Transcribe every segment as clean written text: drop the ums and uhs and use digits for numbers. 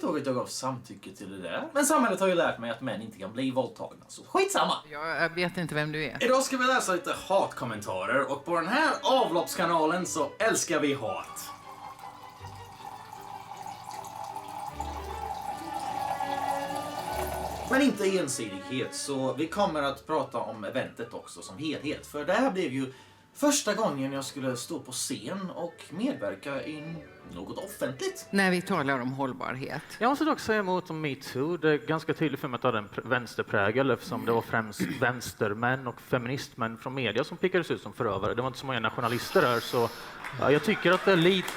ihåg att jag gav samtycke till det där. Men samhället har ju lärt mig att män inte kan bli våldtagna, så skitsamma. Jag vet inte vem du är. Idag ska vi läsa lite hatkommentarer och på den här avloppskanalen så älskar vi hat. Men inte ensidighet, så vi kommer att prata om eventet också som helhet. För det här blev ju första gången jag skulle stå på scen och medverka i något offentligt. När vi talar om hållbarhet. Jag måste dock säga emot om MeToo. Det är ganska tydligt för mig att det hade en vänsterprägel eftersom det var främst vänstermän och feministmän från media som pickades ut som förövare. Det var inte så många nationalister där, så jag tycker att det är lite...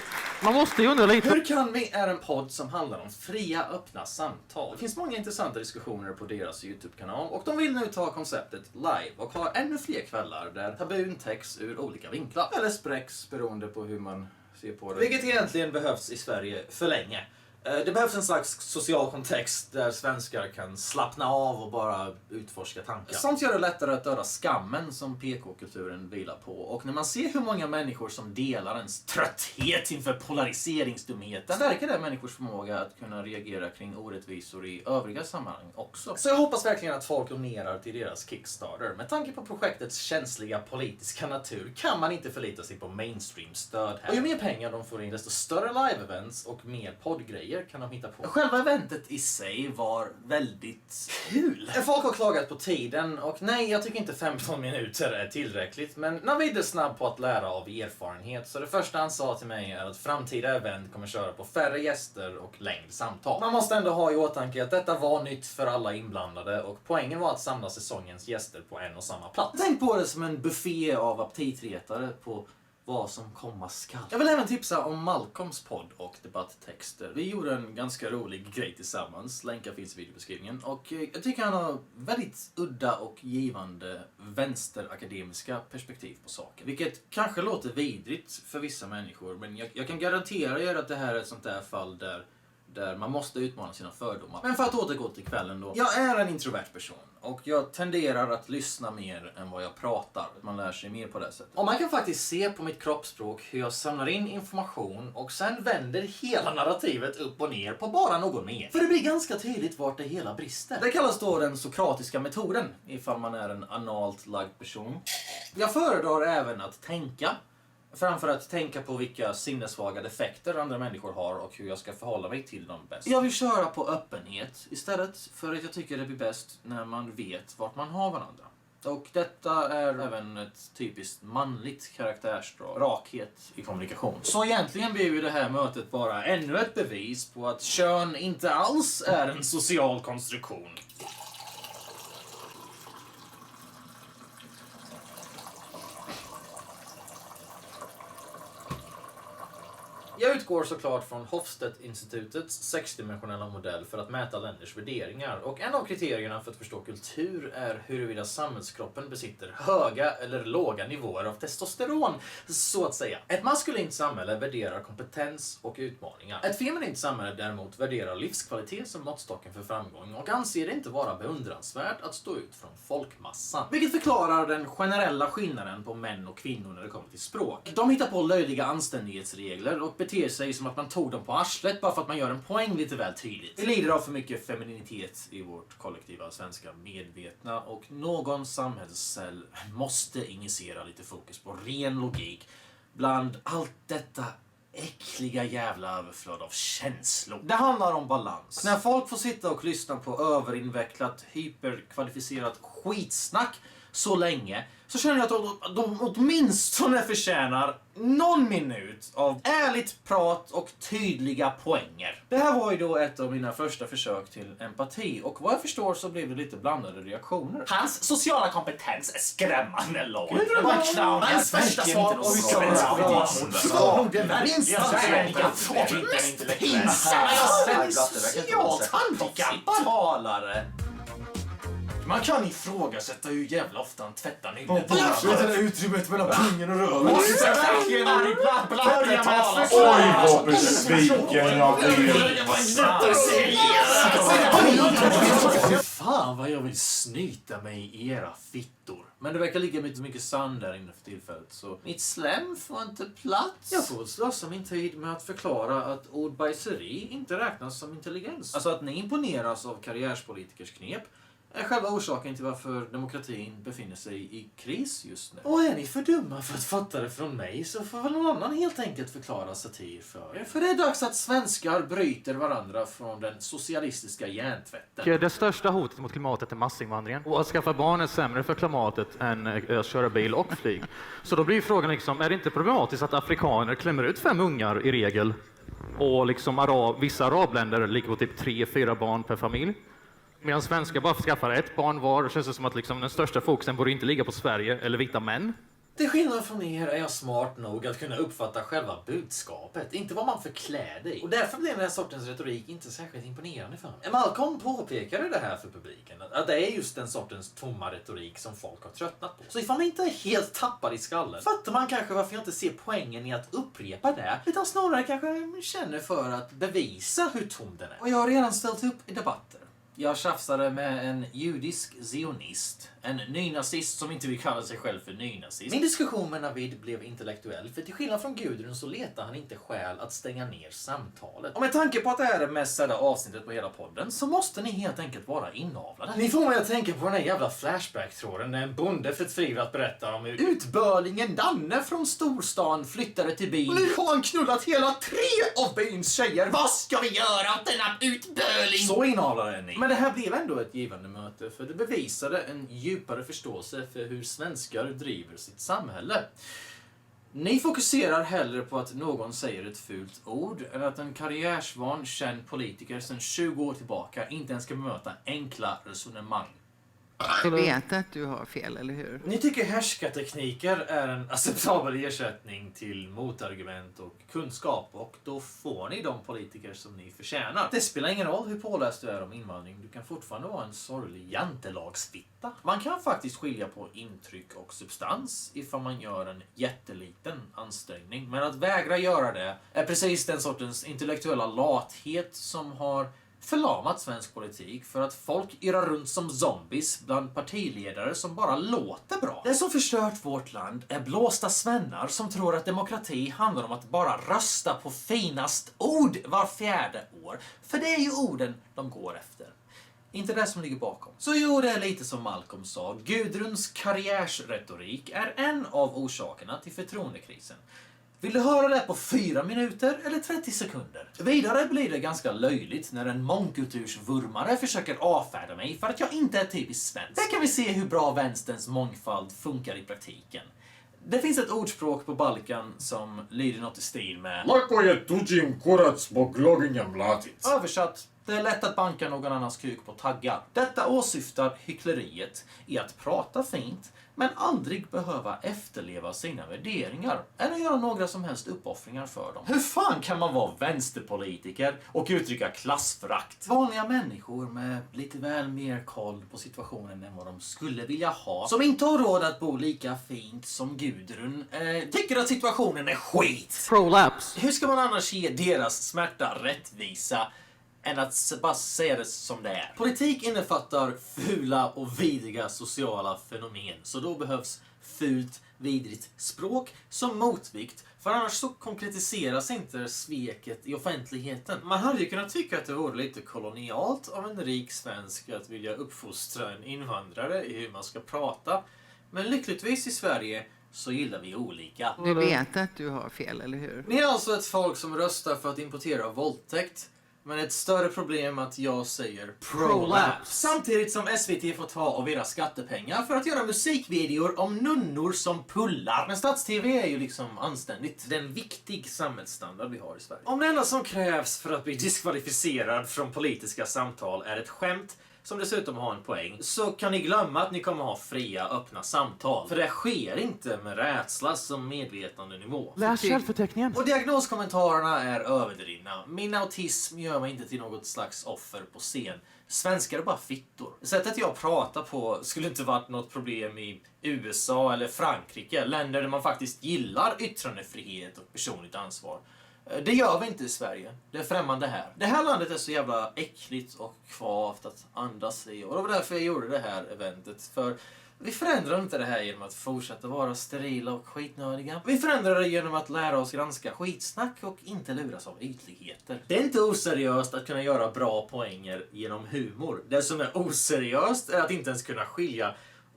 Man måste ju undra lite... Hur kan vi är en podd som handlar om fria, öppna samtal. Det finns många intressanta diskussioner på deras YouTube-kanal och de vill nu ta konceptet live och ha ännu fler kvällar där tabun täcks ur olika vinklar. Eller spräcks beroende på hur man ser på det. Vilket egentligen behövs i Sverige för länge. Det behövs en slags social kontext där svenskar kan slappna av och bara utforska tankar. Sånt gör det lättare att döda skammen som PK-kulturen vilar på. Och när man ser hur många människor som delar ens trötthet inför polariseringsdumheten stärker det människors förmåga att kunna reagera kring orättvisor i övriga sammanhang också. Så jag hoppas verkligen att folk donerar till deras Kickstarter. Med tanke på projektets känsliga politiska natur kan man inte förlita sig på mainstream-stöd här. Och ju mer pengar de får in desto större live-events och mer poddgrejer kan de hitta på. Själva eventet i sig var väldigt kul. Folk har klagat på tiden och nej, jag tycker inte 15 minuter är tillräckligt. Men Navid är snabb på att lära av erfarenhet, så det första han sa till mig är att framtida event kommer köra på färre gäster och längre samtal. Man måste ändå ha i åtanke att detta var nytt för alla inblandade och poängen var att samla säsongens gäster på en och samma plats. Tänk på det som en buffé av aptitretare på vad som komma skall. Jag vill även tipsa om Malcolms podd och debatttexter. Vi gjorde en ganska rolig grej tillsammans. Länkar finns i videobeskrivningen. Och jag tycker han har väldigt udda och givande vänsterakademiska perspektiv på saker. Vilket kanske låter vidrigt för vissa människor. Men jag kan garantera er att det här är ett sånt där fall där man måste utmana sina fördomar. Men för att återgå till kvällen då. Jag är en introvert person. Och jag tenderar att lyssna mer än vad jag pratar. Man lär sig mer på det sättet. Och man kan faktiskt se på mitt kroppsspråk hur jag samlar in information och sen vänder hela narrativet upp och ner på bara någon mer. För det blir ganska tydligt vart det hela brister. Det kallas då den sokratiska metoden, ifall man är en analt lagd person. Jag föredrar även att tänka. Framför att tänka på vilka sinnessvaga defekter andra människor har och hur jag ska förhålla mig till dem bäst. Jag vill köra på öppenhet istället för att jag tycker det blir bäst när man vet vart man har varandra. Och detta är även ett typiskt manligt karaktärsdrag. Rakhet i kommunikation. Så egentligen blir ju det här mötet bara ännu ett bevis på att kön inte alls är en social konstruktion. Jag utgår såklart från Hofstede-institutets 6-dimensionella modell för att mäta länders värderingar. Och en av kriterierna för att förstå kultur är huruvida samhällskroppen besitter höga eller låga nivåer av testosteron, så att säga. Ett maskulint samhälle värderar kompetens och utmaningar. Ett feminint samhälle däremot värderar livskvalitet som måttstocken för framgång och anser det inte vara beundransvärt att stå ut från folkmassan. Vilket förklarar den generella skillnaden på män och kvinnor när det kommer till språk. De hittar på löjliga anständighetsregler och beter sig som att man tog dem på arslet bara för att man gör en poäng lite väl tydligt. Vi lider av för mycket femininitet i vårt kollektiva svenska medvetna och någon samhällscell måste initiera lite fokus på ren logik bland allt detta äckliga jävla överflöd av känslor. Det handlar om balans. När folk får sitta och lyssna på överinvecklat, hyperkvalificerat skitsnack så länge så känner jag att de åtminstone förtjänar någon minut av ärligt prat och tydliga poänger. Det här var ju då ett av mina första försök till empati och vad jag förstår så blev det lite blandade reaktioner. Hans sociala kompetens är skrämmande låg. Det var clown. Hans första svar och talare. Man kan ifrågasätta hur jävla ofta han tvättar nyllet. Vet du det utrymmet mellan pungen och röven? Måste verkligen när ni börjar med att oj, vad besviken jag blir. Fan vad jag vill snyta mig i era fittor. Men det verkar ligga mycket sand där inne för tillfället, så mitt slem får inte plats. Jag får slösa min tid med att förklara att ordbajseri inte räknas som intelligens. Alltså att ni imponeras av karriärspolitikers knep är själva orsaken till varför demokratin befinner sig i kris just nu. Och är ni för dumma för att fatta det från mig, så får väl någon annan helt enkelt förklara satir för er. För det är dags att svenskar bryter varandra från den socialistiska hjärntvätten. Det största hotet mot klimatet är massinvandringen. Och att skaffa barn är sämre för klimatet än att köra bil och flyg. Så då blir frågan liksom, är det inte problematiskt att afrikaner klämmer ut 5 ungar i regel? Och liksom vissa arabländer ligger på typ 3-4 barn per familj. Medan svenskar bara skaffar 1 barn var, känns det som att liksom den största fokusen borde inte ligga på Sverige eller vita män. Till skillnad från er är jag smart nog att kunna uppfatta själva budskapet, inte vad man förklär dig. Och därför blir den här sortens retorik inte särskilt imponerande för mig. Malcolm påpekade det här för publiken, att det är just den sortens tomma retorik som folk har tröttnat på. Så ifall man inte är helt tappad i skallen, fattar man kanske varför jag inte ser poängen i att upprepa det, utan snarare kanske känner för att bevisa hur tom den är. Och jag har redan ställt upp i debatter. Jag tjafsade med en judisk zionist, en nynazist som inte vill kalla sig själv för nynazist. Min diskussion med Navid blev intellektuell, för till skillnad från Gudrun så letar han inte skäl att stänga ner samtalet. Och med tanke på att det här är det mest sedda avsnittet på hela podden så måste ni helt enkelt vara inavlade. Ni får mig att tänka på den här jävla flashback-tråden när en bonde förtvivlat berättar om hur utbörlingen Danne från storstan flyttade till byn. Och nu har han knullat hela 3 av byns tjejer. Vad ska vi göra åt denna utbörling? Så inavlade är ni. Men det här blev ändå ett givande möte, för det bevisade en djupare förståelse för hur svenskar driver sitt samhälle. Ni fokuserar hellre på att någon säger ett fult ord än att en karriärsvan känd politiker sedan 20 år tillbaka inte ens ska möta enkla resonemang. Du vet att du har fel, eller hur? Ni tycker härskartekniker är en acceptabel ersättning till motargument och kunskap, och då får ni de politiker som ni förtjänar. Det spelar ingen roll hur påläst du är om invandring, du kan fortfarande vara en sorglig jantelagsfitta. Man kan faktiskt skilja på intryck och substans ifall man gör en jätteliten ansträngning, men att vägra göra det är precis den sortens intellektuella lathet som har förlamat svensk politik för att folk irrar runt som zombies bland partiledare som bara låter bra. Det som förstört vårt land är blåsta svennar som tror att demokrati handlar om att bara rösta på finast ord var 4:e år. För det är ju orden de går efter. Inte det som ligger bakom. Så jo, det är lite som Malcolm sa. Gudruns karriärsretorik är en av orsakerna till förtroendekrisen. Vill du höra det på 4 minuter eller 30 sekunder? Vidare blir det ganska löjligt när en mångkultursvurmare försöker avfärda mig för att jag inte är typiskt svensk. Där kan vi se hur bra vänsterns mångfald funkar i praktiken. Det finns ett ordspråk på Balkan som lyder något i stil med översatt, det är lätt att banka någon annans kuk på taggar. Detta åsyftar hyckleriet i att prata fint men aldrig behöva efterleva sina värderingar eller göra några som helst uppoffringar för dem. Hur fan kan man vara vänsterpolitiker och uttrycka klassförakt? Vanliga människor med lite väl mer koll på situationen än vad de skulle vilja ha, som inte har råd att bo lika fint som Gudrun, tycker att situationen är skit. Prolapse. Hur ska man annars ge deras smärta rättvisa än att bara säga det som det är? Politik innefattar fula och vidriga sociala fenomen, så då behövs fult, vidrigt språk som motvikt, för annars så konkretiseras inte sveket i offentligheten. Man hade ju kunnat tycka att det vore lite kolonialt av en rik svensk att vilja uppfostra en invandrare i hur man ska prata, men lyckligtvis i Sverige så gillar vi olika. Du vet att du har fel, eller hur? Ni är alltså ett folk som röstar för att importera våldtäkt, men ett större problem att jag säger prolapse. Samtidigt som SVT får ta av era skattepengar för att göra musikvideor om nunnor som pullar. Men stats-TV är ju liksom anständigt. Det är en viktig samhällsstandard vi har i Sverige. Om det enda som krävs för att bli diskvalificerad från politiska samtal är ett skämt som dessutom har en poäng, så kan ni glömma att ni kommer ha fria, öppna samtal. För det sker inte med rädsla som medvetandenivå. Läs källförteckningen. Och diagnoskommentarerna är överdrivna. Min autism gör mig inte till något slags offer på scen. Svenskar är bara fittor. Sättet jag pratar på skulle inte varit något problem i USA eller Frankrike, länder där man faktiskt gillar yttrandefrihet och personligt ansvar. Det gör vi inte i Sverige. Det är främmande här. Det här landet är så jävla äckligt och kvavt att andas i. Och det var därför jag gjorde det här eventet. För Vi förändrar inte det här genom att fortsätta vara sterila och skitnödiga. Vi förändrar det genom att lära oss granska skitsnack och inte luras av ytligheter. Det är inte oseriöst att kunna göra bra poänger genom humor. Det som är oseriöst är att inte ens kunna skilja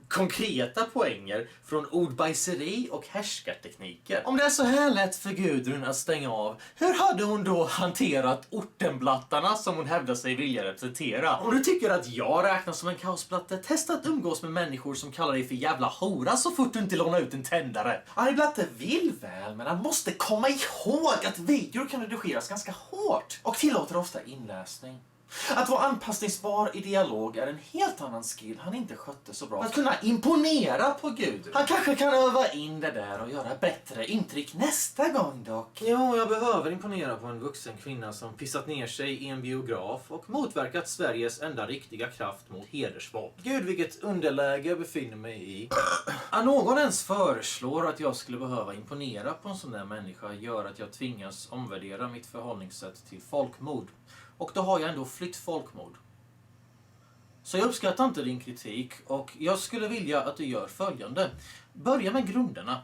konkreta poänger från ordbajseri och härskartekniker. Om det är så här lätt för Gudrun att stänga av, hur hade hon då hanterat ortenblattarna som hon hävdar sig vilja representera? Om du tycker att jag räknas som en kaosblatte, testa att umgås med människor som kallar dig för jävla hora så fort du inte lånar ut en tändare. Argblatte vill väl, men han måste komma ihåg att videor kan redigeras ganska hårt och tillåter ofta inläsning. Att vara anpassningsbar i dialog är en helt annan skill han inte skötte så bra. Att kunna imponera på Gud. Han kanske kan öva in det där och göra bättre intryck nästa gång dock. Jo, jag behöver imponera på en vuxen kvinna som pissat ner sig i en biograf och motverkat Sveriges enda riktiga kraft mot hedersvåld. Gud, vilket underläge jag befinner mig i. Att någon ens föreslår att jag skulle behöva imponera på en sån där människa gör att jag tvingas omvärdera mitt förhållningssätt till folkmord. Och då har jag ändå flytt folkmord. Så jag uppskattar inte din kritik och jag skulle vilja att du gör följande. Börja med grunderna.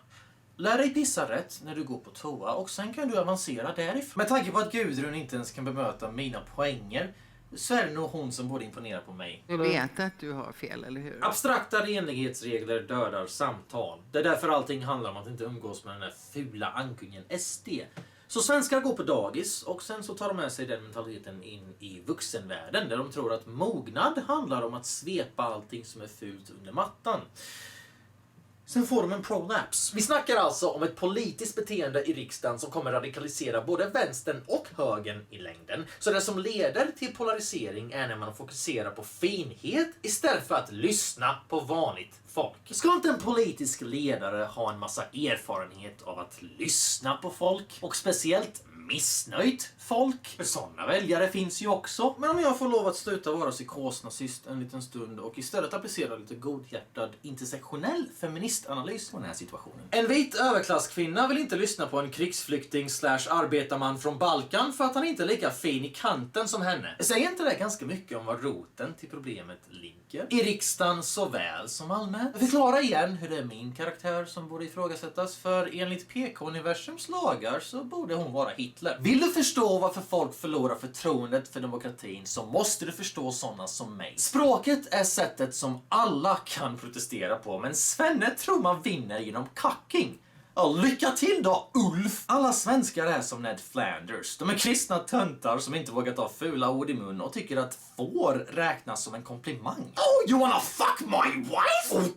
Lär dig pissa rätt när du går på toa och sen kan du avancera därifrån. Med tanke på att Gudrun inte ens kan bemöta mina poänger så är det nog hon som borde imponera på mig. Du vet att du har fel, eller hur? Abstrakta renlighetsregler dödar samtal. Det är därför allting handlar om att inte umgås med den där fula ankungen SD. Så svenskar går på dagis och sen så tar de med sig den mentaliteten in i vuxenvärlden där de tror att mognad handlar om att svepa allting som är fult under mattan. Sen får de en prolapse. Vi snackar alltså om ett politiskt beteende i riksdagen som kommer radikalisera både vänstern och högern i längden. Så det som leder till polarisering är när man fokuserar på finhet istället för att lyssna på vanligt folk. Ska inte en politisk ledare ha en massa erfarenhet av att lyssna på folk? Och speciellt missnöjt folk? Sådana väljare finns ju också. Men om jag får lov att sluta vara psykosnazist en liten stund och istället applicera lite godhjärtad intersektionell feministanalys på den här situationen. En vit överklasskvinna vill inte lyssna på en krigsflykting / arbetarman från Balkan för att han inte är lika fin i kanten som henne. Säger inte det ganska mycket om vad roten till problemet ligger? I riksdagen såväl som allmänt. Förklara igen hur det är min karaktär som borde ifrågasättas, för enligt PK-universums lagar så borde hon vara Hitler. Vill du förstå varför folk förlorar förtroendet för demokratin så måste du förstå sådana som mig. Språket är sättet som alla kan protestera på, men Svenne tror man vinner genom kacking. Ja, lycka till då, Ulf! Alla svenskar är som Ned Flanders. De är kristna töntar som inte vågar ta fula ord i mun och tycker att får räknas som en komplimang. Oh, you wanna fuck my wife?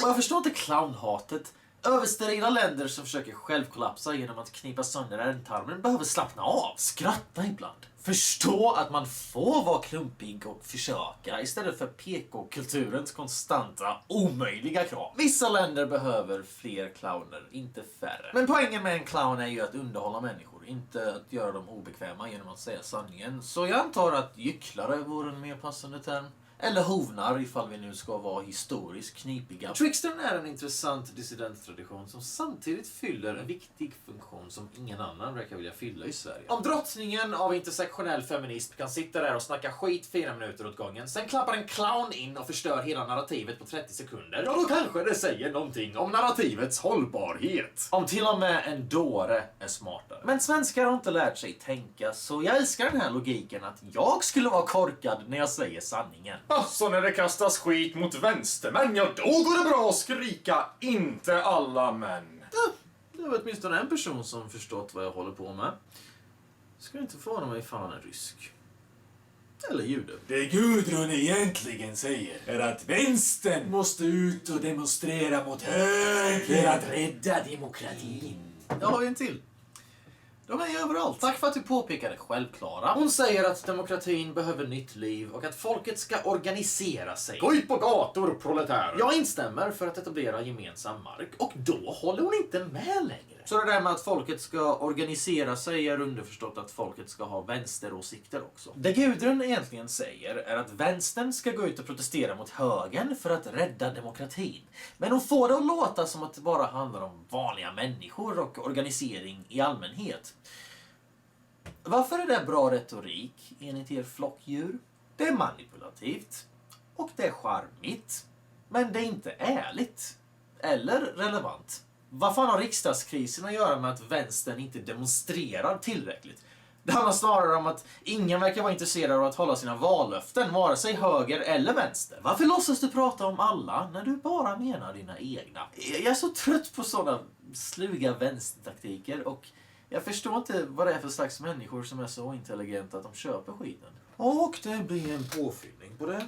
Jag förstår inte clownhatet. Översterila länder som försöker självkollapsa genom att knipa sönder ändtarmen behöver slappna av. Skratta ibland. Förstå att man får vara klumpig och försöka istället för PK-kulturens konstanta, omöjliga krav. Vissa länder behöver fler clowner, inte färre. Men poängen med en clown är ju att underhålla människor, inte att göra dem obekväma genom att säga sanningen. Så jag antar att gycklare vore en mer passande term. Eller hovnar ifall vi nu ska vara historiskt knipiga. Trickstern är en intressant dissidenttradition som samtidigt fyller en viktig funktion som ingen annan verkar vilja fylla i Sverige. Om drottningen av intersektionell feminism kan sitta där och snacka skit 4 minuter åt gången, sen klappar en clown in och förstör hela narrativet på 30 sekunder, ja då kanske det säger någonting om narrativets hållbarhet. Om till och med en dåre är smartare. Men svenskar har inte lärt sig tänka, så jag älskar den här logiken att jag skulle vara korkad när jag säger sanningen. Alltså när det kastas skit mot vänstermän, ja då går det bra att skrika inte alla män. Det var åtminstone en person som förstått vad jag håller på med. Ska inte förvåna mig fan en rysk. Eller jude. Det Gudrun egentligen säger är att vänstern måste ut och demonstrera mot höger för att rädda demokratin. Jag har en till. De är ju överallt. Tack för att du påpekade självklara. Hon säger att demokratin behöver nytt liv och att folket ska organisera sig. Gå ut på gator, proletärer. Jag instämmer för att etablera gemensam mark och då håller hon inte med längre. Så det där med att folket ska organisera sig är underförstått att folket ska ha vänsteråsikter också. Det Gudrun egentligen säger är att vänstern ska gå ut och protestera mot högern för att rädda demokratin. Men hon får det att låta som att det bara handlar om vanliga människor och organisering i allmänhet. Varför är det bra retorik enligt er flockdjur? Det är manipulativt. Och det är charmigt. Men det är inte ärligt. Eller relevant. Vad fan har riksdagskrisen att göra med att vänstern inte demonstrerar tillräckligt? Det handlar snarare om att ingen verkar vara intresserad av att hålla sina vallöften, vare sig höger eller vänster. Varför låtsas du prata om alla när du bara menar dina egna? Jag är så trött på sådana sluga vänstertaktiker och jag förstår inte vad det är för slags människor som är så intelligenta att de köper skiten. Och det blir en påfyllning på det.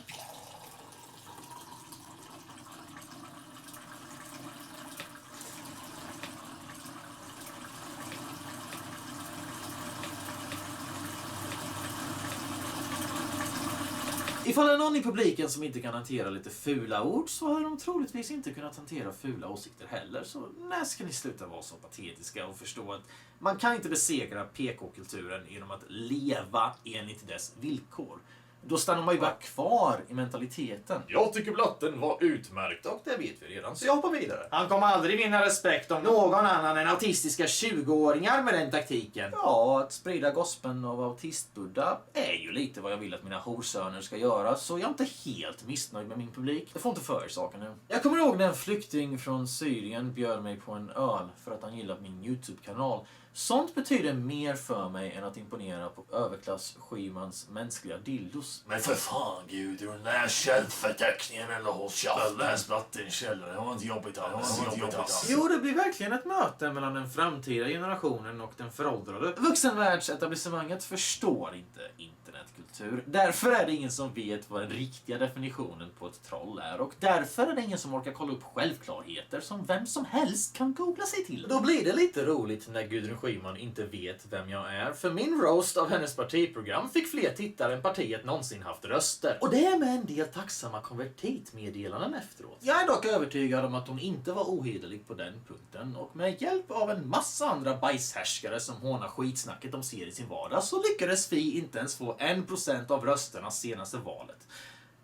Ifall det är någon i publiken som inte kan hantera lite fula ord så har de troligtvis inte kunnat hantera fula åsikter heller. Så när ska ni sluta vara så patetiska och förstå att man kan inte besegra PK-kulturen genom att leva enligt dess villkor. Då stannar man ju bara kvar i mentaliteten. Jag tycker Blatten var utmärkt. Och det vet vi redan, så jag hoppar vidare. Han kommer aldrig vinna respekt om någon annan än autistiska 20-åringar med den taktiken. Ja, att sprida gospeln av autistbuddha är ju lite vad jag vill att mina horsöner ska göra, så jag är inte helt missnöjd med min publik. Jag får inte för saker nu. Jag kommer ihåg när en flykting från Syrien bjöd mig på en öl för att han gillat min YouTube-kanal. Sånt betyder mer för mig än att imponera på överklass Schymans mänskliga dildos. Men för fan Gudrun, läs källförteckningen eller håll käften. Läs Blatten i källaren, det var inte jobbigt alls. Jo, det blir verkligen ett möte mellan den framtida generationen och den föråldrade. Vuxenvärldsetablissemanget förstår inte internetkultur. Därför är det ingen som vet vad den riktiga definitionen på ett troll är. Och därför är det ingen som orkar kolla upp självklarheter som vem som helst kan googla sig till. Då blir det lite roligt när Gudrun Schyman inte vet vem jag är. För min roast av hennes partiprogram fick fler tittare än partiet någonsin haft röster. Och det är med en del tacksamma konvertitmeddelanden efteråt. Jag är dock övertygad om att hon inte var ohederlig på den punkten. Och med hjälp av en massa andra bajshärskare som hånar skitsnacket de ser i sin vardag så lyckades Fi inte ens få 1% av rösterna senaste valet.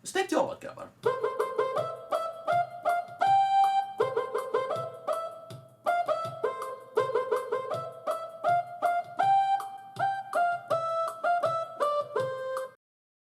Snyggt jobbat grabbar.